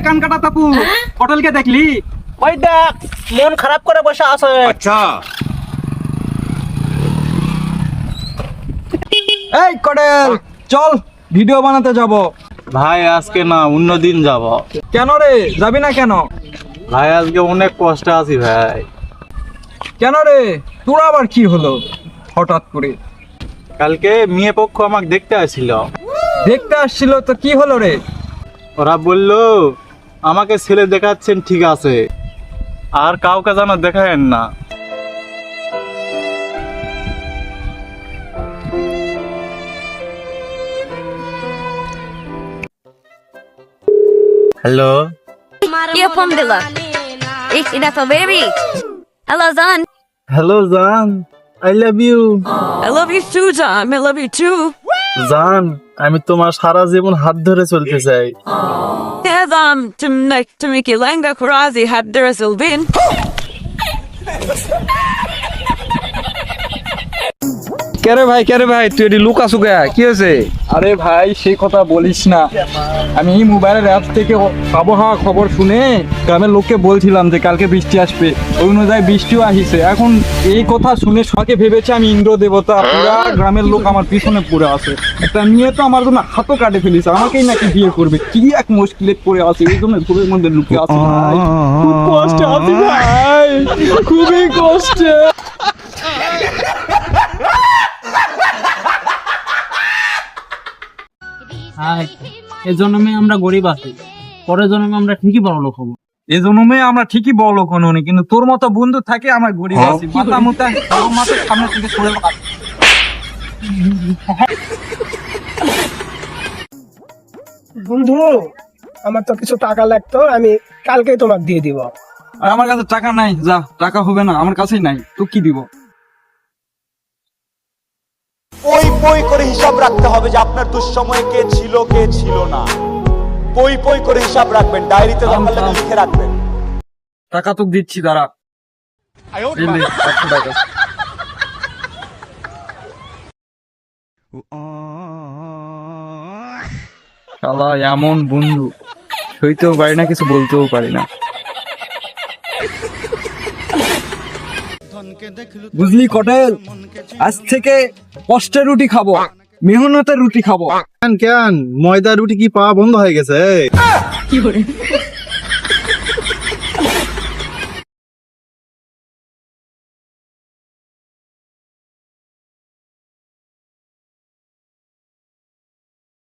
কান কাটা তাপু, পটলকে দেখলি? ওই দেখ, মন খারাপ করে বসে আছে। আচ্ছা এই কটেল, চল ভিডিও বানাতে যাব। ভাই আজকে না, অন্য দিন যাব। কেন রে, যাবি না কেন? ভাই আজকে অনেক কষ্টে আছি ভাই। কেন রে, তোর আবার কি হলো হঠাৎ করে? কালকে মেয়ে পক্ষ আমাকে দেখতে আসছিল। দেখতে আসছিল তো কি হলো রে? ওরা বলল আমাকে ছেলে দেখাচ্ছেন, ঠিক আছে, আর কাউকে যেন দেখায়েন না। Hello, Hier vom Villa. Ich bin der Baby. Hello, son. Hello জান, I love you. I love you too, John. I love you too. জান, আমি তোমার সারা জীবন হাত ধরে চলতে চাই। Head to make you langa kurazi had there as been. কেরে ভাই তুই এটি লুকাছু গে, কি হয়েছে? আরে ভাই সেই কথা বলিস না, আমি মোবাইলের অ্যাপ থেকে আবহাওয়া খবর শুনে গ্রামের লোককে বলছিলাম যে কালকে বৃষ্টি আসবে, ওই অনুযায়ী বৃষ্টিও আসিছে। এখন এই কথা শুনে সবাইকে ভেবেছে আমি ইন্দ্র দেবতা, পুরা গ্রামের লোক আমার পিছনে পড়ে আছে। একটা মেয়ে তো আমার জন্য হাতও কাটে ফেলিছে, আমাকেই নাকি বিয়ে করবে। কি এক মুশকিলে পড়ে আছে, এই জন্য ঘরের মধ্যে লুকে আছে ভাই। খুব কষ্টে আছি ভাই, খুবই কষ্টে। এই জন্মে আমরা গরিব আছি, পরের জন্মে আমরা ঠিকই বড় লোক হবো। এই জন্মে আমরা ঠিকই বড় লোক হনি, কিন্তু তোর মতো বন্ধু থাকে আমরা গরিব আছি। মাথা মুতা মাথার সামনে থেকে সরে পড়া। বন্ধু, আমার তো কিছু টাকা লাগতো, আমি কালকেই তোমাকে দিয়ে দিব। আর আমার কাছে টাকা নাই, যা টাকা হবে না, আমার কাছেই নাই, তো কি দিব? পই পই করে হিসাব রাখতে হবে যে আপনার দুঃসময়ে কে ছিল কে ছিল না। পই পই করে হিসাব রাখবেন, ডায়েরিতে দরকার লাগলে লিখে রাখবেন। টাকা তো দিচ্ছি, দাঁড়া। এই নে, 100 টাকা। শালা এমন বন্ধু, সইতেও পারি না, কিছু বলতেও পারি না। বুঝলি কটেল, আজ থেকে কষ্টের রুটি খাবো, মেহনতের রুটি খাবো। কেন ময়দা রুটি কি পাওয়া বন্ধ হয়ে গেছে?